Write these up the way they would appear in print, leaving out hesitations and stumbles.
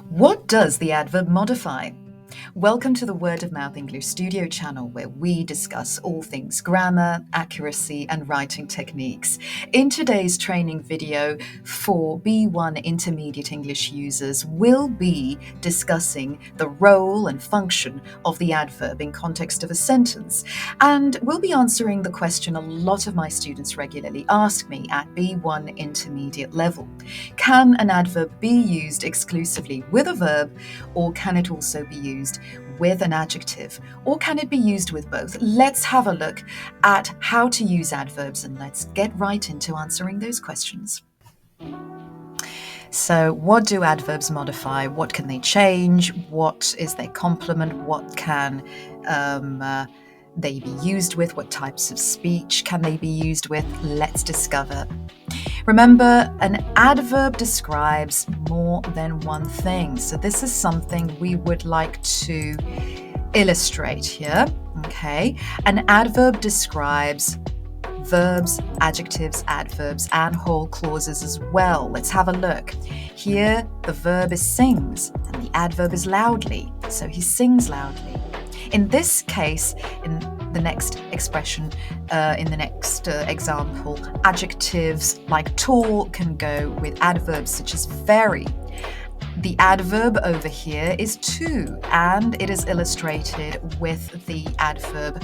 What does the adverb modify? Welcome to the Word of Mouth English Studio channel, where we discuss all things grammar, accuracy, and writing techniques. In today's training video for B1 intermediate English users, we'll be discussing the role and function of the adverb in context of a sentence. And we'll be answering the question a lot of my students regularly ask me at B1 intermediate level. Can an adverb be used exclusively with a verb, or can it also be used with an adjective, or can it be used with both? Let's have a look at how to use adverbs, and let's get right into answering those questions. So, what do adverbs modify? What can they change? What is their complement? What can they be used with? What types of speech can they be used with? Let's discover. Remember, an adverb describes more than one thing. So this is something we would like to illustrate here, okay? An adverb describes verbs, adjectives, adverbs, and whole clauses as well. Let's have a look. Here, the verb is sings, and the adverb is loudly. So he sings loudly. In this case, in the next expression, in the next example, adjectives like tall can go with adverbs such as very. The adverb over here is to, and it is illustrated with the adverb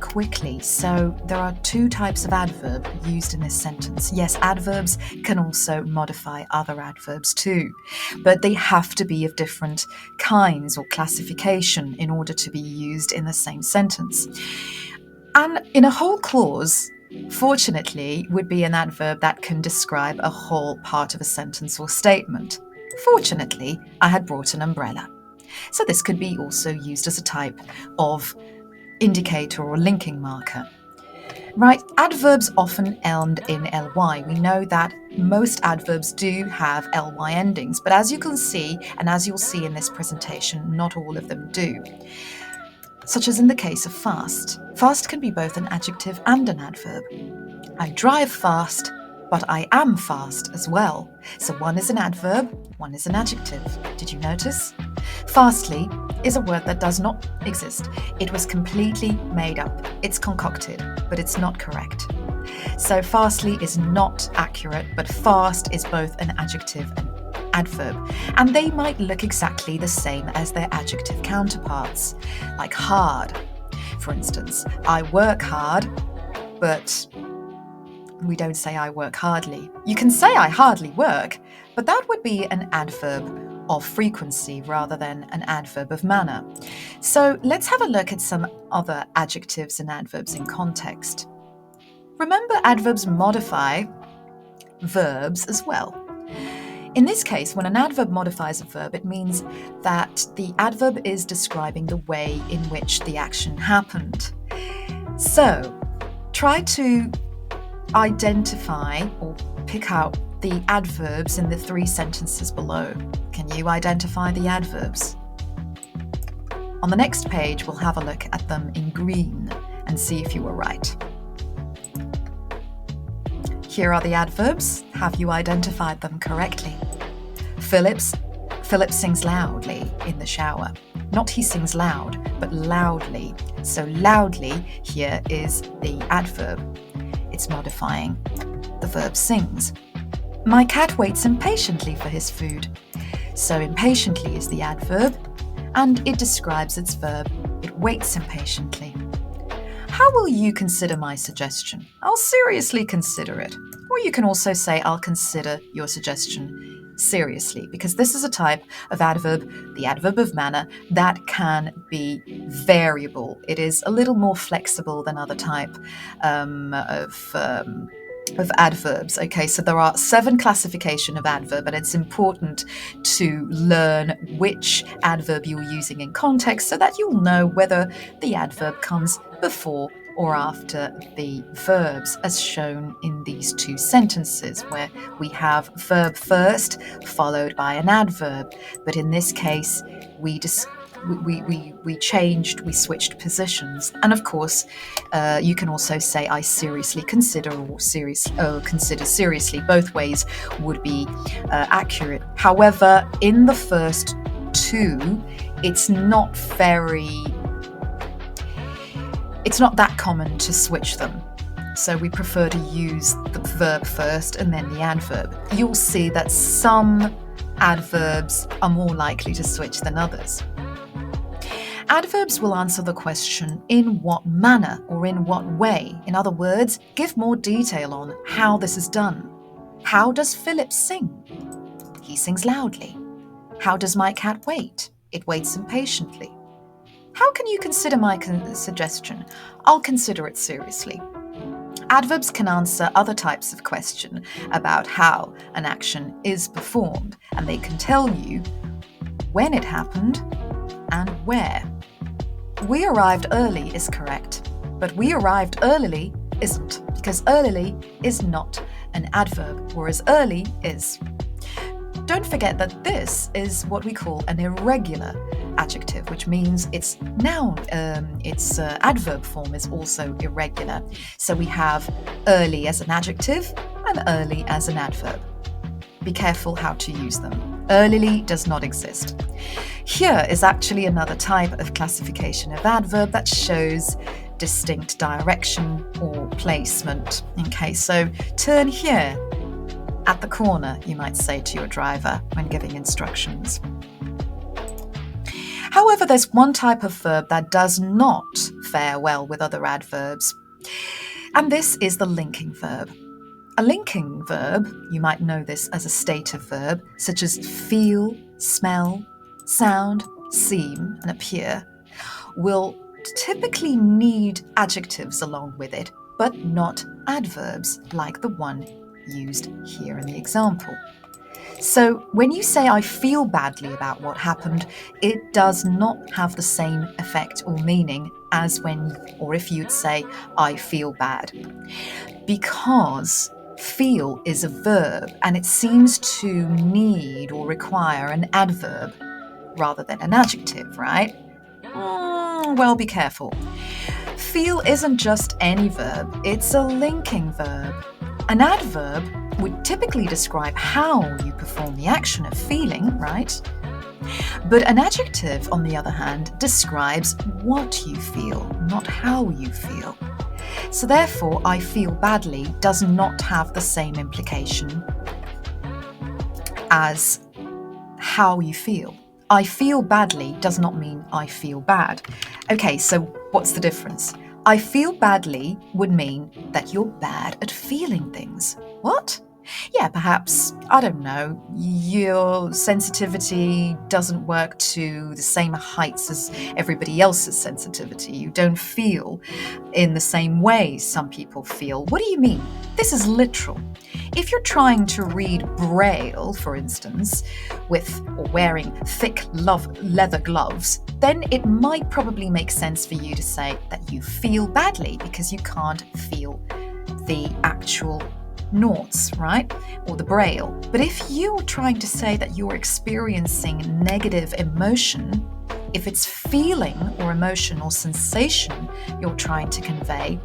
quickly. So there are two types of adverb used in this sentence. Yes, adverbs can also modify other adverbs too, but they have to be of different kinds or classification in order to be used in the same sentence. And in a whole clause, fortunately, would be an adverb that can describe a whole part of a sentence or statement. Fortunately, I had brought an umbrella. So this could be also used as a type of indicator or linking marker. Right, adverbs often end in ly. We know that most adverbs do have ly endings, but as you can see, and as you'll see in this presentation, not all of them do. Such as in the case of fast. Fast can be both an adjective and an adverb. I drive fast, but I am fast as well. So one is an adverb, one is an adjective. Did you notice? Fastly is a word that does not exist. It was completely made up. It's concocted, but it's not correct. So fastly is not accurate, but fast is both an adjective and adverb. And they might look exactly the same as their adjective counterparts, like hard. For instance, I work hard, but we don't say I work hardly. You can say I hardly work, but that would be an adverb of frequency rather than an adverb of manner. So let's have a look at some other adjectives and adverbs in context. Remember, adverbs modify verbs as well. In this case, when an adverb modifies a verb, it means that the adverb is describing the way in which the action happened. So try to identify or pick out the adverbs in the three sentences below. Can you identify the adverbs? On the next page, we'll have a look at them in green and see if you were right. Here are the adverbs. Have you identified them correctly? Philip sings loudly in the shower. Not he sings loud, but loudly. So loudly here is the adverb. It's modifying the verb sings. My cat waits impatiently for his food. So impatiently is the adverb, and it describes its verb. It waits impatiently. How will you consider my suggestion? I'll seriously consider it. Or you can also say, I'll consider your suggestion seriously, because this is a type of adverb, the adverb of manner, that can be variable. It is a little more flexible than other type of adverbs. Okay, so there are 7 classifications of adverb, and it's important to learn which adverb you're using in context so that you'll know whether the adverb comes before or after the verbs, as shown in these 2 sentences where we have verb first followed by an adverb. But in this case, we we changed, we switched positions. And of course, you can also say I seriously consider or consider seriously. Both ways would be accurate. However, in the first two, it's not that common to switch them. So we prefer to use the verb first and then the adverb. You'll see that some adverbs are more likely to switch than others. Adverbs will answer the question in what manner or in what way. In other words, give more detail on how this is done. How does Philip sing? He sings loudly. How does my cat wait? It waits impatiently. How can you consider my suggestion? I'll consider it seriously. Adverbs can answer other types of question about how an action is performed, and they can tell you when it happened and where. We arrived early is correct, but we arrived early isn't, because early is not an adverb, whereas early is. Don't forget that this is what we call an irregular adjective, which means its adverb form is also irregular. So we have early as an adjective and early as an adverb. Be careful how to use them. Early does not exist. Here is actually another type of classification of adverb that shows distinct direction or placement. Okay, so turn here. At the corner, you might say to your driver when giving instructions. However, there's one type of verb that does not fare well with other adverbs, and this is the linking verb. A linking verb, you might know this as a stative verb, such as feel, smell, sound, seem, and appear, will typically need adjectives along with it, but not adverbs like the one used here in the example. So when you say I feel badly about what happened, it does not have the same effect or meaning as if you'd say I feel bad. Because feel is a verb and it seems to need or require an adverb rather than an adjective, right? Well, be careful. Feel isn't just any verb, it's a linking verb. An adverb would typically describe how you perform the action of feeling, right? But an adjective, on the other hand, describes what you feel, not how you feel. So therefore, I feel badly does not have the same implication as how you feel. I feel badly does not mean I feel bad. Okay, so what's the difference? I feel badly would mean that you're bad at feeling things. What? Yeah, perhaps, I don't know, your sensitivity doesn't work to the same heights as everybody else's sensitivity. You don't feel in the same way some people feel. What do you mean? This is literal. If you're trying to read Braille, for instance, or wearing thick leather gloves, then it might probably make sense for you to say that you feel badly because you can't feel the actual noughts, right? Or the Braille. But if you're trying to say that you're experiencing negative emotion, if it's feeling or emotion or sensation you're trying to convey,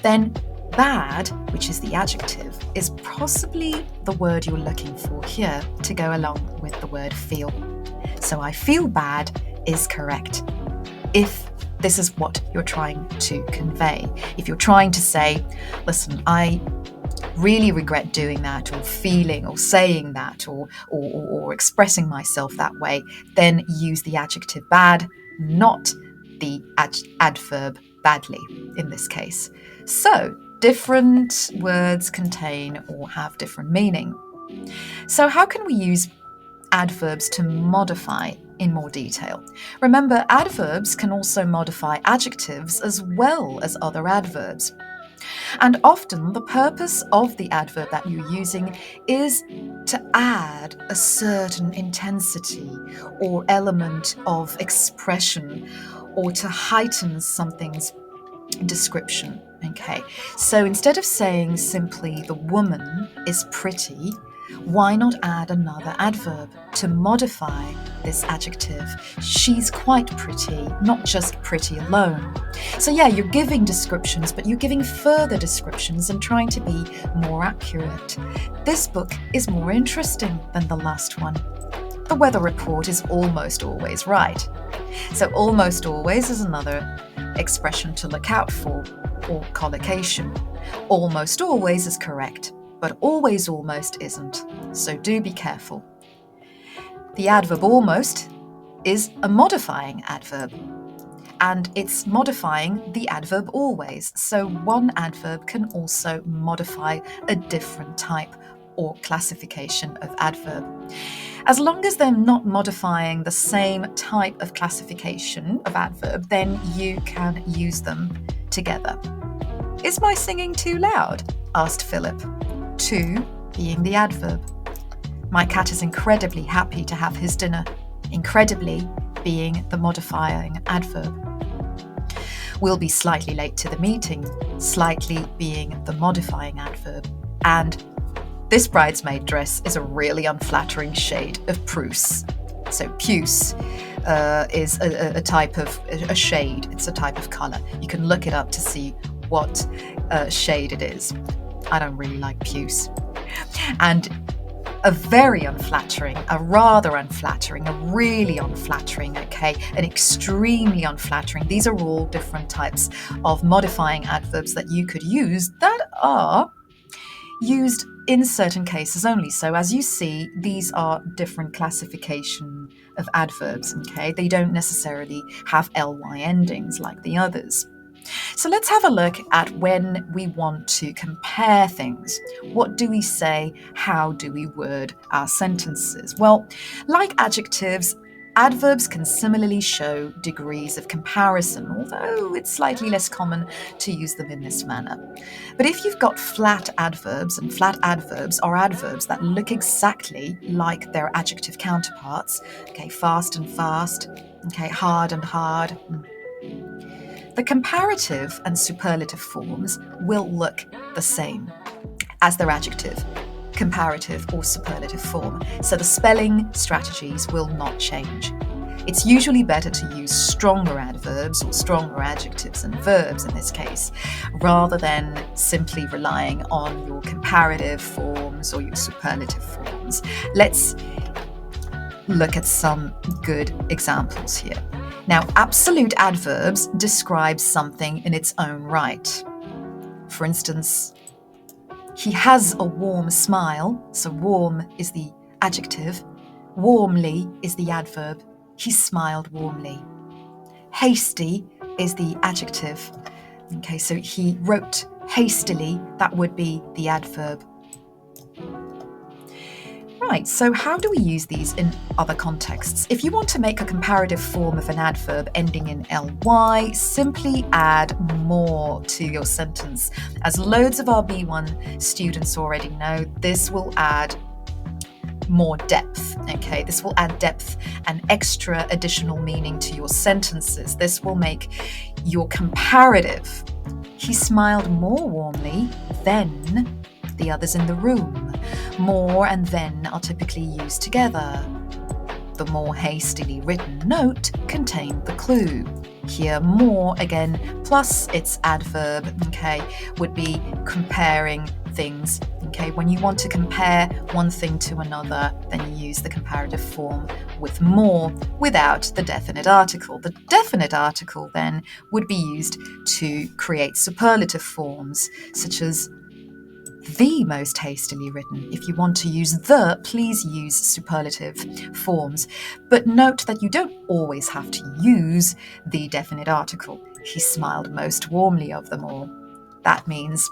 then bad, which is the adjective, is possibly the word you're looking for here to go along with the word feel. So I feel bad is correct if this is what you're trying to convey. If you're trying to say, listen, I really regret doing that, or feeling or saying that, or expressing myself that way, then use the adjective bad, not the adverb badly in this case. So different words contain or have different meaning. So how can we use adverbs to modify in more detail? Remember, adverbs can also modify adjectives as well as other adverbs. And often the purpose of the adverb that you're using is to add a certain intensity or element of expression, or to heighten something's description. Okay, so instead of saying simply the woman is pretty, Why not add another adverb to modify this adjective? She's quite pretty, not just pretty alone. So yeah, you're giving descriptions, but you're giving further descriptions and trying to be more accurate. This book is more interesting than the last one. The weather report is almost always right. So almost always is another expression to look out for, or collocation. Almost always is correct, but always almost isn't. So do be careful. The adverb almost is a modifying adverb, and it's modifying the adverb always. So one adverb can also modify a different type or classification of adverb. As long as they're not modifying the same type of classification of adverb, then you can use them together. Is my singing too loud? Asked Philip. To being the adverb. My cat is incredibly happy to have his dinner. Incredibly being the modifying adverb. We'll be slightly late to the meeting, slightly being the modifying adverb. And this bridesmaid dress is a really unflattering shade of puce. So puce is a type of a shade. It's a type of colour. You can look it up to see what shade it is. I don't really like puce. And a very unflattering, a rather unflattering, a really unflattering, okay, an extremely unflattering. These are all different types of modifying adverbs that you could use that are used in certain cases only. So as you see, these are different classification of adverbs, okay? They don't necessarily have ly endings like the others. So let's have a look at when we want to compare things. What do we say? How do we word our sentences? Well, like adjectives, adverbs can similarly show degrees of comparison, although it's slightly less common to use them in this manner. But if you've got flat adverbs, and flat adverbs are adverbs that look exactly like their adjective counterparts, okay, fast and fast, okay, hard and hard, the comparative and superlative forms will look the same as their adjective, comparative or superlative form, so the spelling strategies will not change. It's usually better to use stronger adverbs or stronger adjectives and verbs in this case, rather than simply relying on your comparative forms or your superlative forms. Let's look at some good examples here. Now, absolute adverbs describe something in its own right. For instance, he has a warm smile, so warm is the adjective, warmly is the adverb, he smiled warmly. Hasty is the adjective. Okay, so he wrote hastily, that would be the adverb. Right, so how do we use these in other contexts? If you want to make a comparative form of an adverb ending in ly, simply add more to your sentence. As loads of our B1 students already know, this will add more depth, okay? This will add depth and extra additional meaning to your sentences. This will make your comparative. He smiled more warmly than the others in the room. More and then are typically used together. The more hastily written note contained the clue. Here, more again, plus its adverb, okay, would be comparing things, okay? When you want to compare one thing to another, then you use the comparative form with more without the definite article. The definite article then would be used to create superlative forms, such as the most hastily written. If you want to use the, please use superlative forms. But note that you don't always have to use the definite article. He smiled most warmly of them all. That means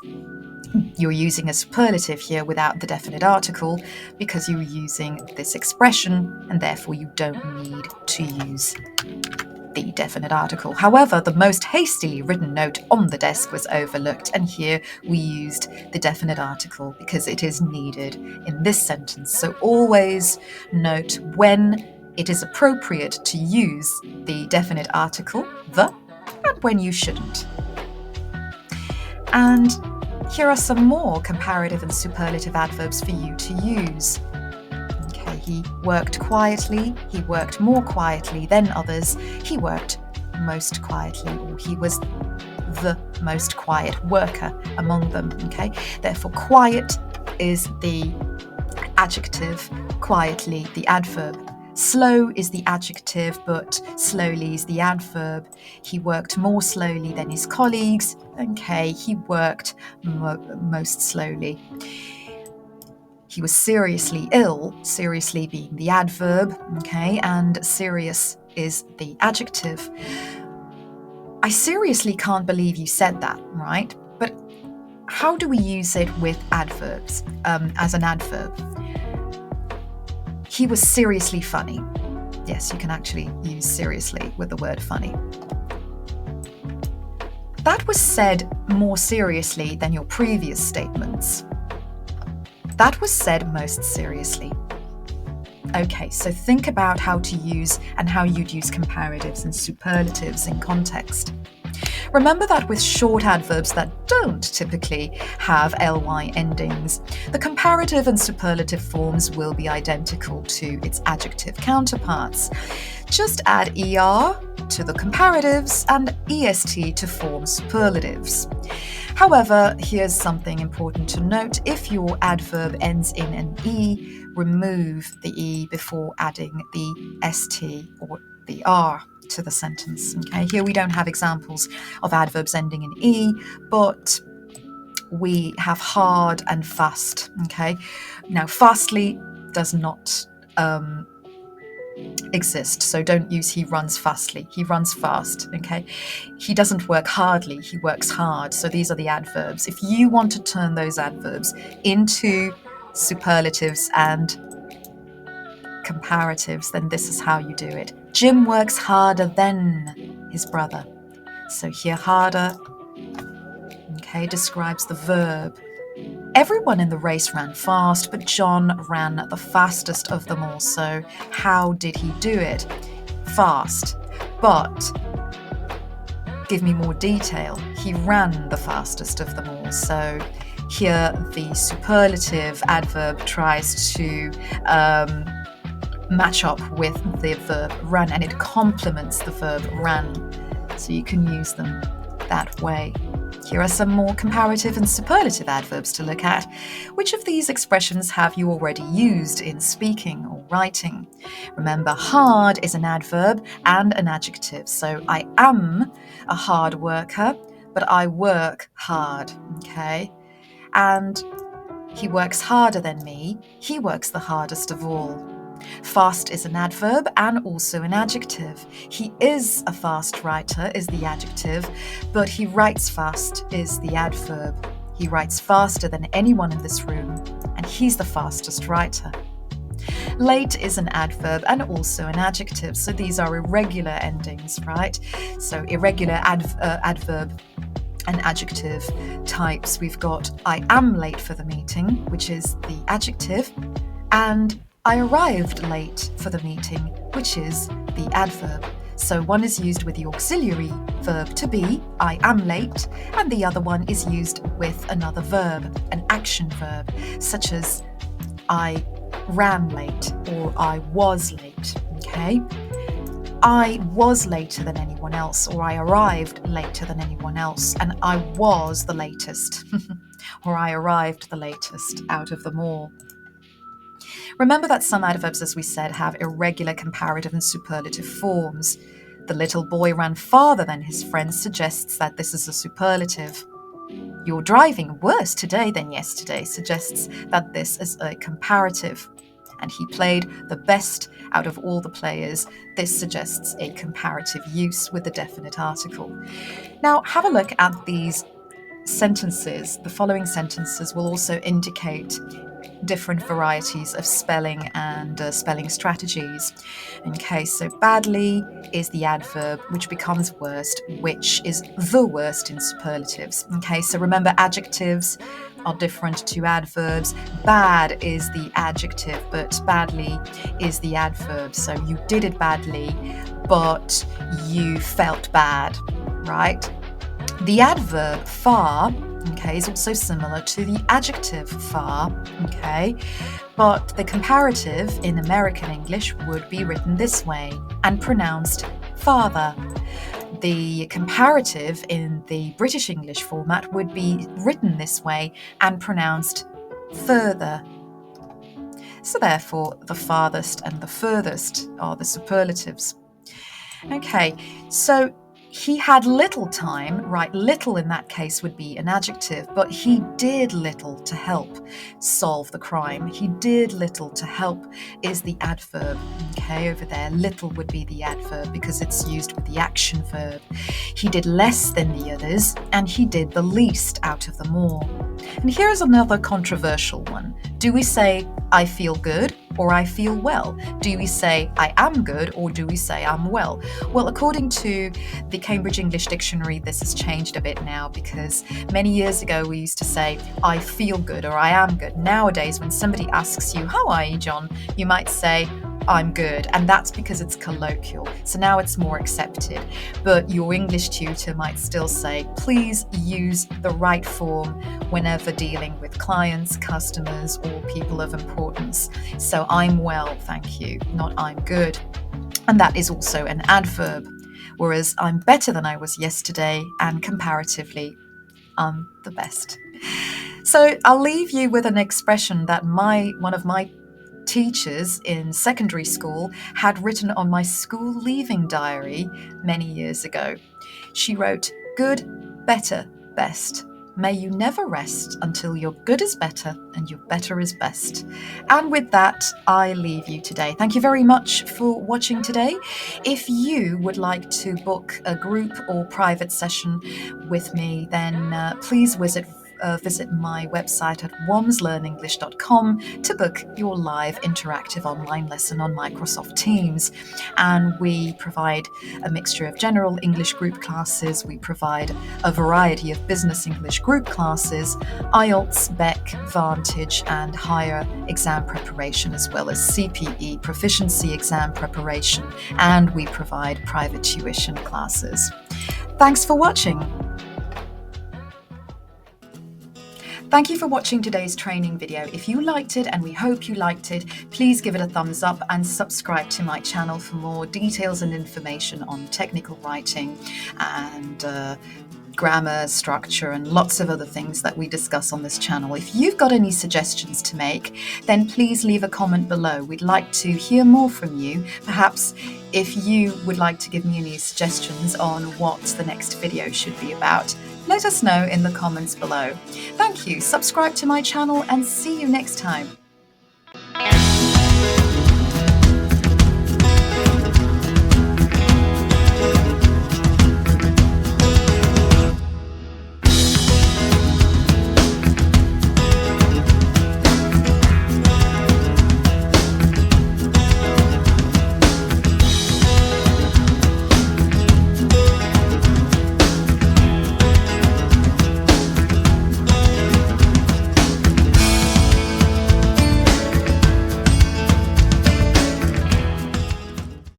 you're using a superlative here without the definite article because you're using this expression, and therefore you don't need to use the definite article. However, the most hastily written note on the desk was overlooked, and here we used the definite article because it is needed in this sentence. So always note when it is appropriate to use the definite article, the, and when you shouldn't. And Here are some more comparative and superlative adverbs for you to use. Okay, he worked quietly, he worked more quietly than others, he worked most quietly, or he was the most quiet worker among them. Okay, therefore quiet is the adjective, quietly the adverb. Slow is the adjective, but slowly is the adverb. He worked more slowly than his colleagues. Okay, he worked most slowly. He was seriously ill, seriously being the adverb, okay, and serious is the adjective. I seriously can't believe you said that, right? But how do we use it with adverbs, as an adverb? He was seriously funny. Yes, you can actually use seriously with the word funny. That was said more seriously than your previous statements. That was said most seriously. Okay, so think about how to use and how you'd use comparatives and superlatives in context. Remember that with short adverbs that don't typically have ly endings, the comparative and superlative forms will be identical to its adjective counterparts. Just add er to the comparatives and est to form superlatives. However, here's something important to note. If your adverb ends in an e, remove the e before adding the st or the r to the sentence. Okay, here we don't have examples of adverbs ending in e, but we have hard and fast. Okay, now fastly does not exist, so don't use he runs fastly. He runs fast. Okay, he doesn't work hardly, he works hard. So these are the adverbs. If you want to turn those adverbs into superlatives and comparatives, then this is how you do it. Jim works harder than his brother. So here harder, okay, describes the verb. Everyone in the race ran fast, but John ran the fastest of them all. So how did he do it? Fast. But give me more detail. He ran the fastest of them all. So here the superlative adverb tries to match up with the verb run, and it complements the verb ran. So you can use them that way. Here are some more comparative and superlative adverbs to look at. Which of these expressions have you already used in speaking or writing? Remember, hard is an adverb and an adjective. So I am a hard worker, but I work hard, okay? And he works harder than me. He works the hardest of all. Fast is an adverb and also an adjective. He is a fast writer is the adjective, but he writes fast is the adverb. He writes faster than anyone in this room, and he's the fastest writer. Late is an adverb and also an adjective, so these are irregular endings, right? So irregular adverb and adjective types. We've got I am late for the meeting, which is the adjective, and I arrived late for the meeting, which is the adverb. So one is used with the auxiliary verb to be, I am late, and the other one is used with another verb, an action verb, such as I ran late or I was late, okay? I was later than anyone else, or I arrived later than anyone else, and I was the latest, or I arrived the latest out of them all. Remember that some adverbs, as we said, have irregular comparative and superlative forms. The little boy ran farther than his friends suggests that this is a superlative. You're driving worse today than yesterday suggests that this is a comparative. And he played the best out of all the players. This suggests a comparative use with the definite article. Now, have a look at these sentences. The following sentences will also indicate different varieties of spelling and spelling strategies. Okay, so badly is the adverb, which becomes worst, which is the worst in superlatives. Okay, so remember adjectives are different to adverbs. Bad is the adjective, but badly is the adverb. So you did it badly, but you felt bad, right? The adverb far okay, is also similar to the adjective far, okay, but the comparative in American English would be written this way and pronounced father. The comparative in the British English format would be written this way and pronounced further. So therefore, the farthest and the furthest are the superlatives. Okay, so he had little time, right? Little in that case would be an adjective, but he did little to help solve the crime. He did little to help is the adverb. Okay, over there, little would be the adverb because it's used with the action verb. He did less than the others, and he did the least out of them all. And here's another controversial one. Do we say, I feel good, or I feel well? Do we say, I am good, or do we say, I'm well? Well, according to the Cambridge English Dictionary, this has changed a bit now because many years ago we used to say, I feel good, or I am good. Nowadays, when somebody asks you, how are you, John? You might say, I'm good, and that's because it's colloquial. So now it's more accepted. But your English tutor might still say, please use the right form whenever dealing with clients, customers, or people of importance. So I'm well, thank you, not I'm good. And that is also an adverb. Whereas I'm better than I was yesterday, and comparatively, I'm the best. So I'll leave you with an expression that one of my teachers in secondary school had written on my school leaving diary many years ago. She wrote, good, better, best. May you never rest until your good is better and your better is best. And with that, I leave you today. Thank you very much for watching today. If you would like to book a group or private session with me, then please visit my website at womslearnenglish.com to book your live interactive online lesson on Microsoft Teams. And we provide a mixture of general English group classes. We provide a variety of business English group classes, IELTS, Beck, Vantage, and higher exam preparation, as well as CPE proficiency exam preparation. And we provide private tuition classes. Thanks for watching. Thank you for watching today's training video. If you liked it, and we hope you liked it, please give it a thumbs up and subscribe to my channel for more details and information on technical writing and grammar, structure, and lots of other things that we discuss on this channel. If you've got any suggestions to make, then please leave a comment below. We'd like to hear more from you. Perhaps if you would like to give me any suggestions on what the next video should be about, let us know in the comments below. Thank you. Subscribe to my channel and see you next time.